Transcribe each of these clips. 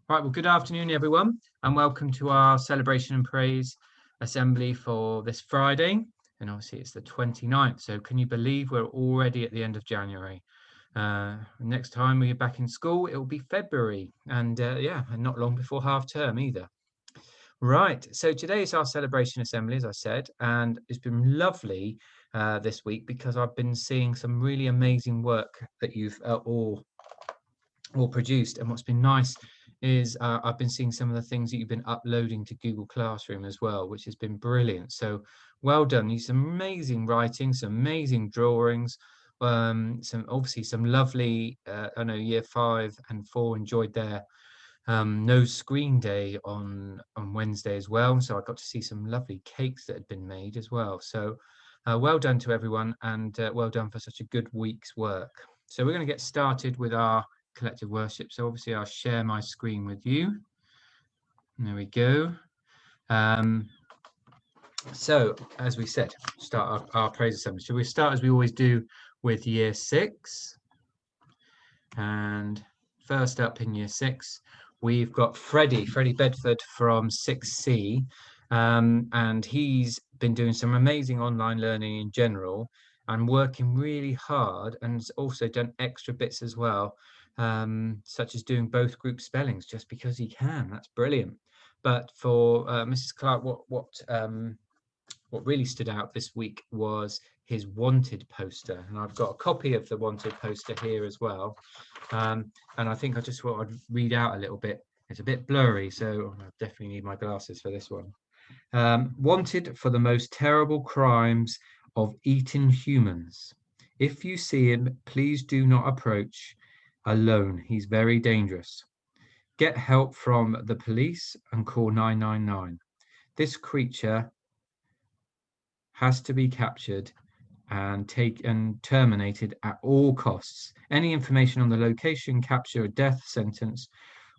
Right, well, good afternoon, everyone, and welcome to our celebration and praise assembly for this Friday. And obviously, it's the 29th. So, can you believe we're already at the end of January? Next time we're back in school, it will be February, and and not long before half term either. Right, so today is our celebration assembly, as I said, and it's been lovely this week because I've been seeing some really amazing work that you've all produced. And what's been nice is I've been seeing some of the things that you've been uploading to Google Classroom as well, which has been brilliant. So well done. You some amazing writing, some amazing drawings, some lovely. I know Year 5 and 4 enjoyed their no screen day on Wednesday as well. So I got to see some lovely cakes that had been made as well. So well done to everyone, and well done for such a good week's work. So we're going to get started with our collective worship. So obviously I'll share my screen with you. There we go. So as we said, start our praise assembly. Shall we start as we always do with Year 6? And first up in Year 6, we've got Freddy Bedford from 6C. And he's been doing some amazing online learning in general and working really hard, and has also done extra bits as well, such as doing both group spellings just because he can. That's brilliant. But for Mrs. Clark, what really stood out this week was his wanted poster, and I've got a copy of the wanted poster here as well. And I think I just thought I'd read out a little bit. It's a bit blurry, so I definitely need my glasses for this one. Wanted for the most terrible crimes of eating humans. If you see him, please do not approach alone. He's very dangerous. Get help from the police and call 999. This creature has to be captured and terminated at all costs. Any information on the location, capture, or death sentence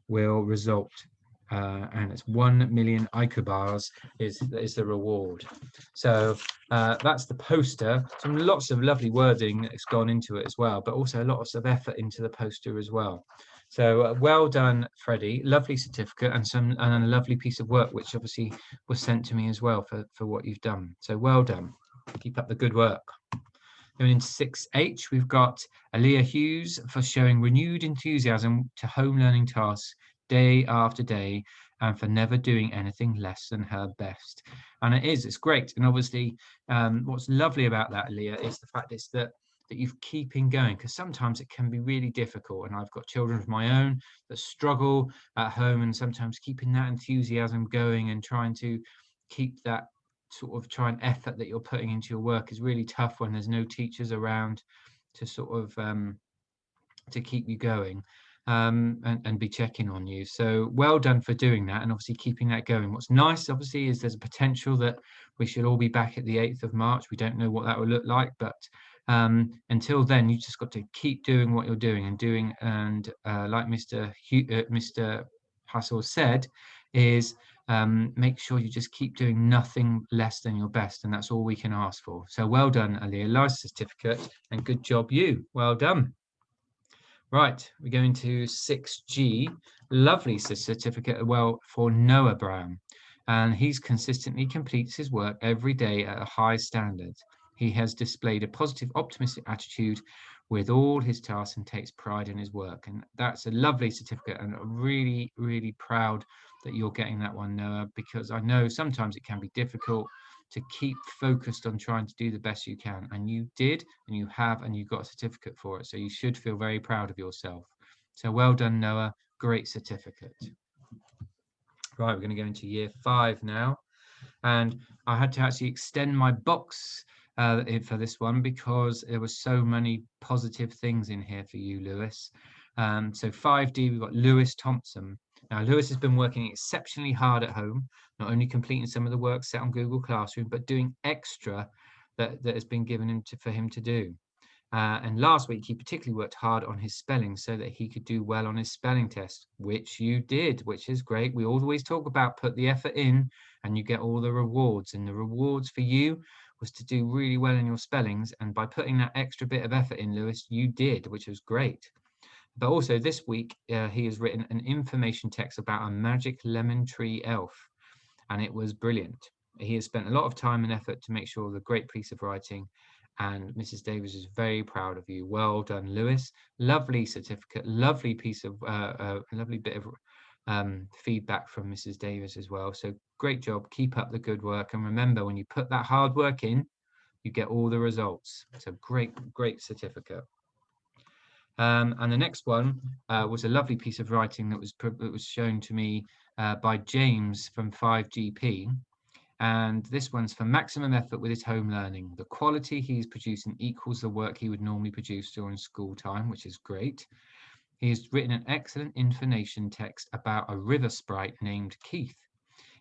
will result, and it's 1 million Icobars is the reward. So that's the poster. Lots of lovely wording that's gone into it as well, but also lots of effort into the poster as well. So well done, Freddie. Lovely certificate and a lovely piece of work, which obviously was sent to me as well for what you've done. So well done. Keep up the good work. Going into 6H, we've got Leah Hughes for showing renewed enthusiasm to home learning tasks day after day, and for never doing anything less than her best. And it's great. And obviously, what's lovely about that, Leah, is the fact that you're keeping going, because sometimes it can be really difficult. And I've got children of my own that struggle at home, and sometimes keeping that enthusiasm going and trying to keep that sort of effort that you're putting into your work is really tough when there's no teachers around to sort of to keep you going, and be checking on you. So well done for doing that, and obviously keeping that going. What's nice obviously is there's a potential that we should all be back at the 8th of March. We don't know what that will look like, but until then, you just got to keep doing what you're doing and like Mr. Hassel said, is make sure you just keep doing nothing less than your best, and that's all we can ask for. So well done, Aliyah. Nice certificate, and good job you. Well done. Right, we're going to 6G. Lovely certificate, well, for Noah Brown. And he's consistently completes his work every day at a high standard. He has displayed a positive, optimistic attitude with all his tasks and takes pride in his work. And that's a lovely certificate, and I'm really, really proud that you're getting that one, Noah, because I know sometimes it can be difficult to keep focused on trying to do the best you can. And you did, and you have, and you got a certificate for it. So you should feel very proud of yourself. So well done, Noah. Great certificate. Right, we're going to go into Year 5 now. And I had to actually extend my box for this one because there were so many positive things in here for you, Lewis. So 5D, we've got Lewis Thompson. Now, Lewis has been working exceptionally hard at home, not only completing some of the work set on Google Classroom, but doing extra that has been given for him to do. And last week, he particularly worked hard on his spelling so that he could do well on his spelling test, which you did, which is great. We always talk about put the effort in and you get all the rewards. And the rewards for you was to do really well in your spellings. And by putting that extra bit of effort in, Lewis, you did, which was great. But also this week, he has written an information text about a magic lemon tree elf, and it was brilliant. He has spent a lot of time and effort to make sure the great piece of writing, and Mrs. Davis is very proud of you. Well done, Lewis. Lovely certificate, lovely piece of, lovely bit of feedback from Mrs. Davis as well. So great job. Keep up the good work. And remember, when you put that hard work in, you get all the results. So great, great certificate. And the next one was a lovely piece of writing that was shown to me by James from 5GP. And this one's for maximum effort with his home learning. The quality he's producing equals the work he would normally produce during school time, which is great. He's written an excellent information text about a river sprite named Keith.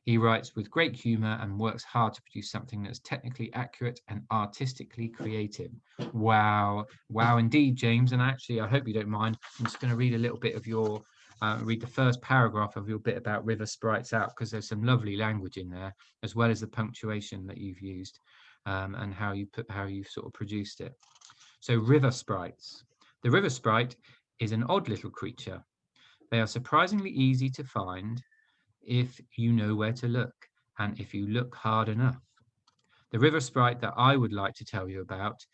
He writes with great humour and works hard to produce something that's technically accurate and artistically creative. Wow, wow indeed, James. And actually, I hope you don't mind. I'm just going to read a little bit of your, read the first paragraph of your bit about river sprites out, because there's some lovely language in there, as well as the punctuation that you've used, and how you've sort of produced it. So river sprites. The river sprite is an odd little creature. They are surprisingly easy to find if you know where to look, and if you look hard enough. The river sprite that I would like to tell you about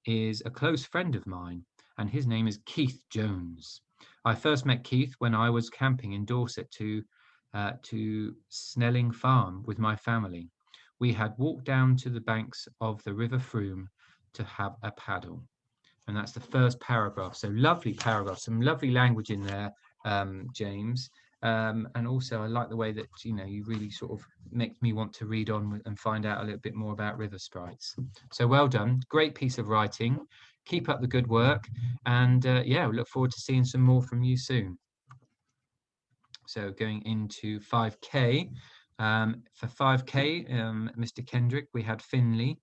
is a close friend of mine, and his name is Keith Jones. I first met Keith when I was camping in Dorset to Snelling Farm with my family. We had walked down to the banks of the River Froome to have a paddle. And that's the first paragraph. So lovely paragraph, some lovely language in there, James. And also I like the way that, you know, you really sort of make me want to read on and find out a little bit more about river sprites. So well done. Great piece of writing. Keep up the good work. And yeah, we look forward to seeing some more from you soon. So going into 5K. For 5K, Mr. Kendrick, we had Finley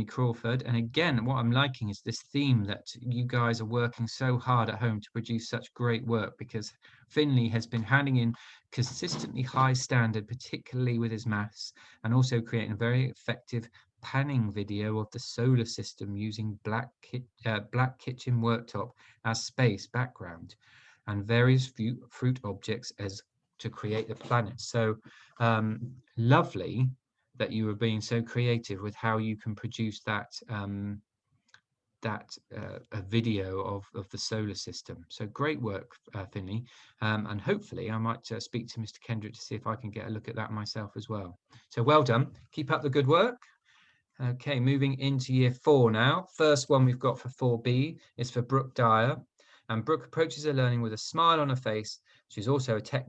Crawford. And again, what I'm liking is this theme that you guys are working so hard at home to produce such great work, because Finley has been handing in consistently high standard, particularly with his maths, and also creating a very effective panning video of the solar system using black kitchen worktop as space background, and various fruit objects as to create the planet. So lovely that you were being so creative with how you can produce that a video of the solar system. So great work, Finley. And hopefully I might speak to Mr. Kendrick to see if I can get a look at that myself as well. So well done. Keep up the good work. Okay, moving into year 4 now. First one we've got for 4B is for Brooke Dyer. And Brooke approaches her learning with a smile on her face. She's also a tech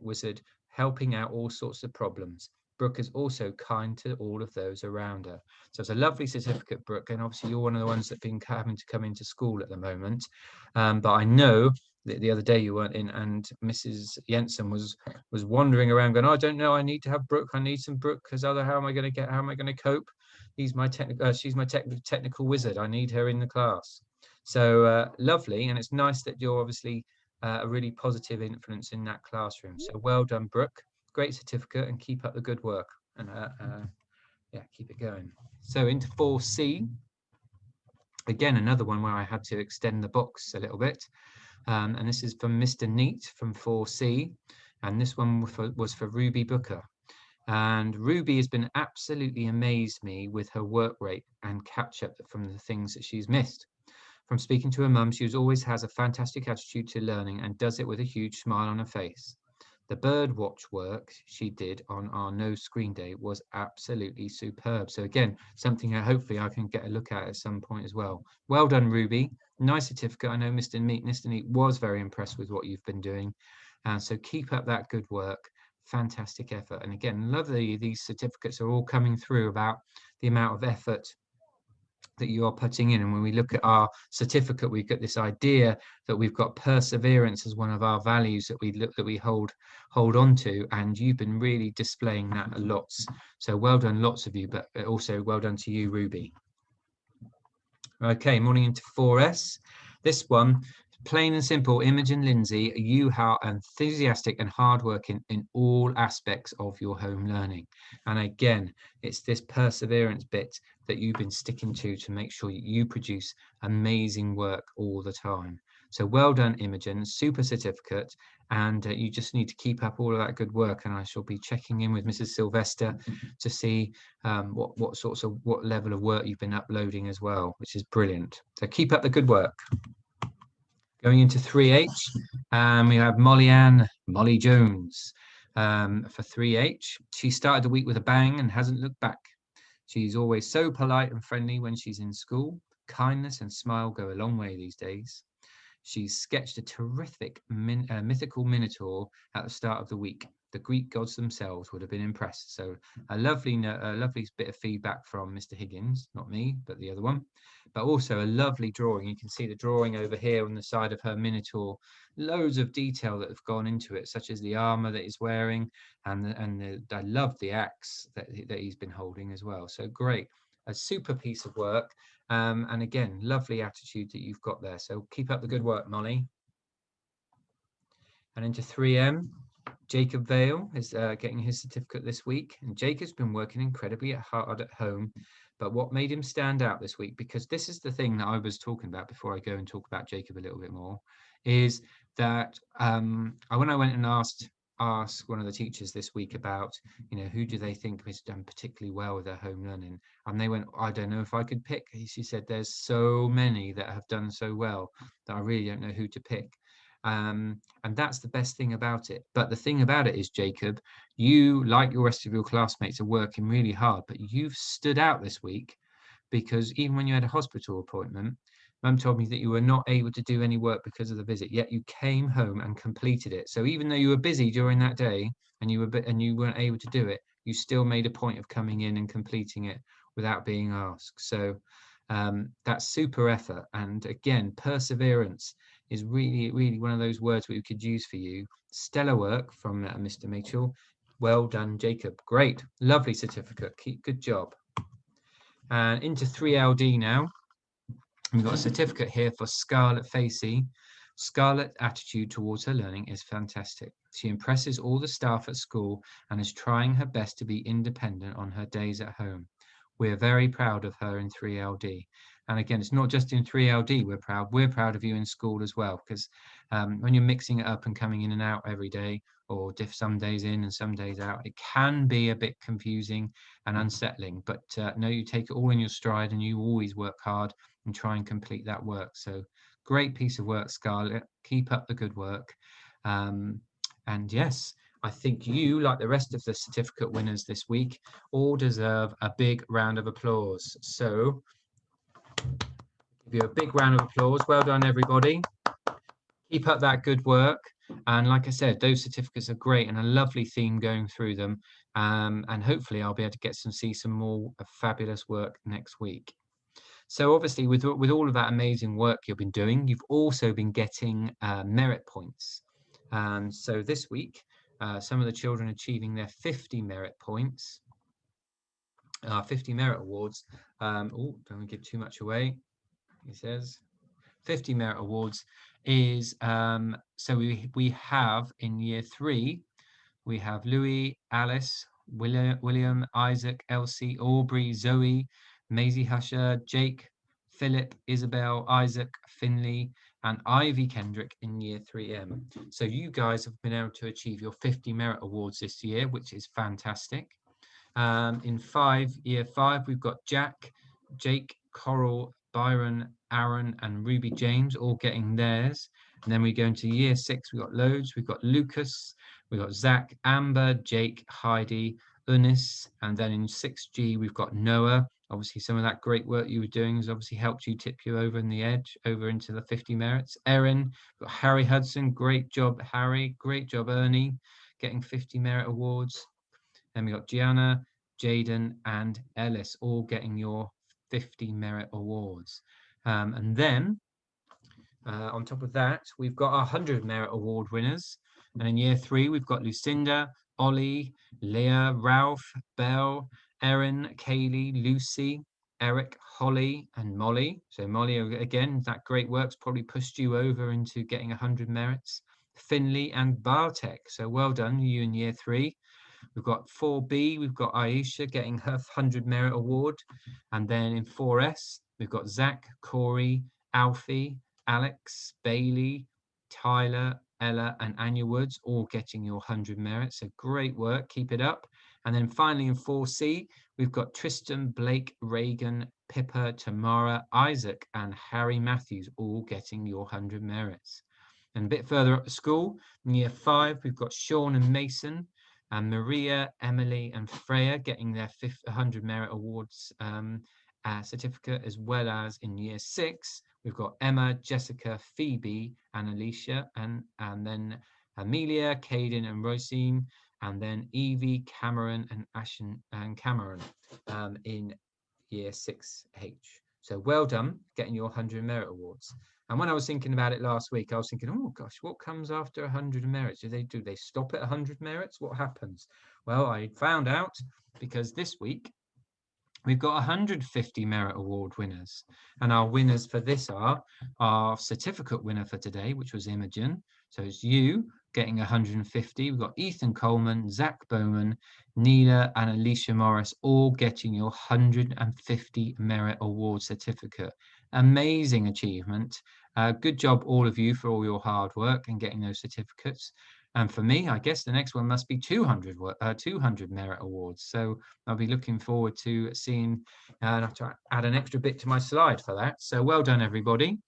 wizard, helping out all sorts of problems. Brooke is also kind to all of those around her. So it's a lovely certificate, Brooke. And obviously you're one of the ones that have been having to come into school at the moment. But I know that the other day you weren't in, and Mrs. Jensen was wandering around going, oh, I don't know, I need to have Brooke. I need some Brooke, because how am I going to cope? She's my technical wizard. I need her in the class. So lovely. And it's nice that you're obviously a really positive influence in that classroom. So well done, Brooke. Great certificate, and keep up the good work. And yeah, keep it going. So into 4C. Again, another one where I had to extend the box a little bit. And this is from Mr. Neat from 4C. And this one was for Ruby Booker. And Ruby has been absolutely amazed me with her work rate and catch up from the things that she's missed. From speaking to her mum, she always has a fantastic attitude to learning and does it with a huge smile on her face. The bird watch work she did on our no screen day was absolutely superb. So again, something that hopefully I can get a look at some point as well. Well done, Ruby. Nice certificate. I know Mr. Neat was very impressed with what you've been doing. So keep up that good work. Fantastic effort. And again, lovely, these certificates are all coming through about the amount of effort that you are putting in. And when we look at our certificate, we've got this idea that we've got perseverance as one of our values that we hold on to, and you've been really displaying that lots. So well done, lots of you, but also well done to you, Ruby. Okay, moving into 4S. This one, plain and simple, Imogen Lindsay, you are enthusiastic and hardworking in all aspects of your home learning. And again, it's this perseverance bit that you've been sticking to make sure you produce amazing work all the time. So well done, Imogen, super certificate. And you just need to keep up all of that good work. And I shall be checking in with Mrs. Sylvester to see what level of work you've been uploading as well, which is brilliant. So keep up the good work. Going into 3H, we have Molly Jones for 3H. She started the week with a bang and hasn't looked back. She's always so polite and friendly when she's in school. Kindness and smile go a long way these days. She's sketched a terrific mythical minotaur at the start of the week. The Greek gods themselves would have been impressed. So a lovely bit of feedback from Mr. Higgins, not me, but the other one. But also a lovely drawing. You can see the drawing over here on the side of her minotaur. Loads of detail that have gone into it, such as the armor that he's wearing, and I love the axe that he's been holding as well. So great, a super piece of work. And again, lovely attitude that you've got there. So keep up the good work, Molly. And into 3M, Jacob Vale is getting his certificate this week. And Jacob's been working incredibly hard at home. But what made him stand out this week, because this is the thing that I was talking about before I go and talk about Jacob a little bit more, is that when I went and asked one of the teachers this week about, who do they think has done particularly well with their home learning, and they went, I don't know if I could pick. She said there's so many that have done so well that I really don't know who to pick. And that's the best thing about it. But the thing about it is, Jacob, you, like your rest of your classmates, are working really hard, but you've stood out this week because even when you had a hospital appointment, Mum told me that you were not able to do any work because of the visit, yet you came home and completed it. So even though you were busy during that day and you weren't able to do it, you still made a point of coming in and completing it without being asked. So that's super effort. And again, perseverance is really, really one of those words we could use for you. Stellar work from Mr. Mitchell. Well done, Jacob. Great, lovely certificate. Good job. And into 3LD now. We've got a certificate here for Scarlett Facey. Scarlett's attitude towards her learning is fantastic. She impresses all the staff at school and is trying her best to be independent on her days at home. We're very proud of her in 3LD. And again, it's not just in 3LD we're proud of you in school as well, because when you're mixing it up and coming in and out every day, or some days in and some days out, it can be a bit confusing and unsettling. But no, you take it all in your stride and you always work hard and try and complete that work. So great piece of work, Scarlett. Keep up the good work. And yes, I think you, like the rest of the certificate winners this week, all deserve a big round of applause. So give you a big round of applause. Well done, everybody. Keep up that good work. And like I said, those certificates are great and a lovely theme going through them. And hopefully I'll be able to see some more fabulous work next week. So obviously with all of that amazing work you've been doing, you've also been getting merit points. So this week, some of the children achieving their 50 merit points, 50 merit awards. Don't give too much away, he says. 50 merit awards is, so we have in year 3, we have Louis, Alice, William, Isaac, Elsie, Aubrey, Zoe, Maisie Husher, Jake, Philip, Isabel, Isaac, Finley, and Ivy Kendrick in year 3M. So you guys have been able to achieve your 50 merit awards this year, which is fantastic. In year 5, we've got Jack, Jake, Coral, Byron, Aaron, and Ruby James all getting theirs. And then we go into year 6, we've got loads. We've got Lucas, we've got Zach, Amber, Jake, Heidi, Unis, and then in 6G, we've got Noah. Obviously, some of that great work you were doing has obviously helped you tip you over in the edge, over into the 50 merits. Erin, got Harry Hudson, great job, Harry. Great job, Ernie, getting 50 merit awards. Then we got Gianna, Jaden, and Ellis all getting your 50 merit awards. And then on top of that, we've got our 100 merit award winners. And in year 3, we've got Lucinda, Ollie, Leah, Ralph, Belle, Erin, Kaylee, Lucy, Eric, Holly, and Molly. So Molly, again, that great work's probably pushed you over into getting 100 merits. Finley and Bartek. So well done, you in year 3. We've got 4B, we've got Aisha getting her 100 merit award. And then in 4S, we've got Zach, Corey, Alfie, Alex, Bailey, Tyler, Ella, and Anya Woods, all getting your 100 merits. So great work. Keep it up. And then finally in 4C, we've got Tristan, Blake, Reagan, Pippa, Tamara, Isaac, and Harry Matthews, all getting your 100 merits. And a bit further up the school, in year 5, we've got Sean and Mason, and Maria, Emily, and Freya getting their 100 merit awards certificate, as well as in year 6, we've got Emma, Jessica, Phoebe, and Alicia, and then Amelia, Caden, and Rosine, and then Evie, Cameron, and Ashen and Cameron in year 6H. So well done getting your 100 merit awards. And when I was thinking about it last week, I was thinking, oh gosh, what comes after 100 merits? Do they stop at 100 merits? What happens? Well, I found out, because this week we've got 150 merit award winners, and our winners for this are our certificate winner for today, which was Imogen. So it's you getting 150. We've got Ethan Coleman, Zach Bowman, Neela, and Alicia Morris, all getting your 150 merit award certificate. Amazing achievement. Good job, all of you, for all your hard work and getting those certificates. And for me, I guess the next one must be 200 merit awards. So I'll be looking forward to seeing, I have to add an extra bit to my slide for that. So well done, everybody.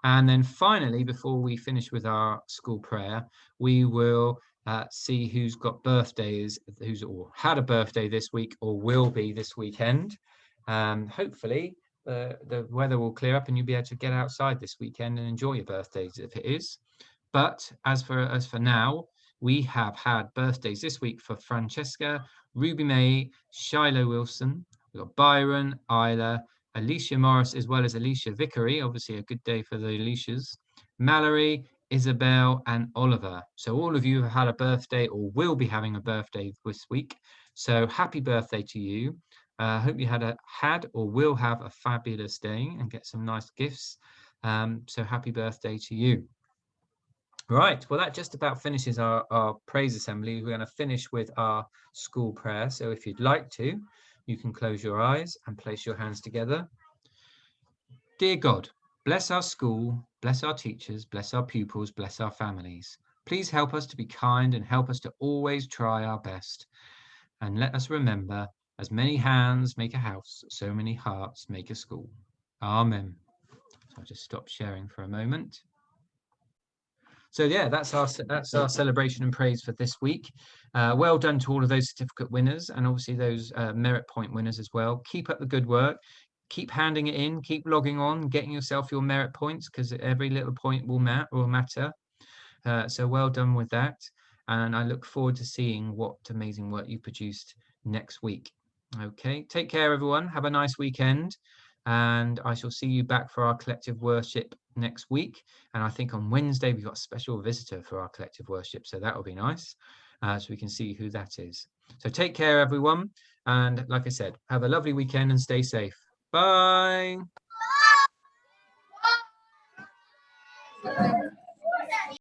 And then finally, before we finish with our school prayer, we will see who's got birthdays, who's or had a birthday this week or will be this weekend. Hopefully, the weather will clear up and you'll be able to get outside this weekend and enjoy your birthdays if it is. But as for now, we have had birthdays this week for Francesca, Ruby May, Shiloh Wilson, we've got Byron, Isla, Alicia Morris, as well as Alicia Vickery, obviously a good day for the Alicias, Mallory, Isabel, and Oliver. So all of you have had a birthday or will be having a birthday this week. So happy birthday to you. Hope you had or will have a fabulous day and get some nice gifts. So happy birthday to you. Right, well, that just about finishes our praise assembly. We're going to finish with our school prayer. So if you'd like to, you can close your eyes and place your hands together. Dear God, bless our school, bless our teachers, bless our pupils, bless our families. Please help us to be kind and help us to always try our best. And let us remember, as many hands make a house, so many hearts make a school. Amen. So I'll just stop sharing for a moment. So yeah, that's our celebration and praise for this week. Well done to all of those certificate winners and obviously those merit point winners as well. Keep up the good work. Keep handing it in. Keep logging on, getting yourself your merit points, because every little point will matter. So well done with that. And I look forward to seeing what amazing work you produced next week. Okay, take care, everyone. Have a nice weekend. And I shall see you back for our collective worship next week. And I think on Wednesday, we've got a special visitor for our collective worship. So that will be nice. So we can see who that is. So take care, everyone. And like I said, have a lovely weekend and stay safe. Bye.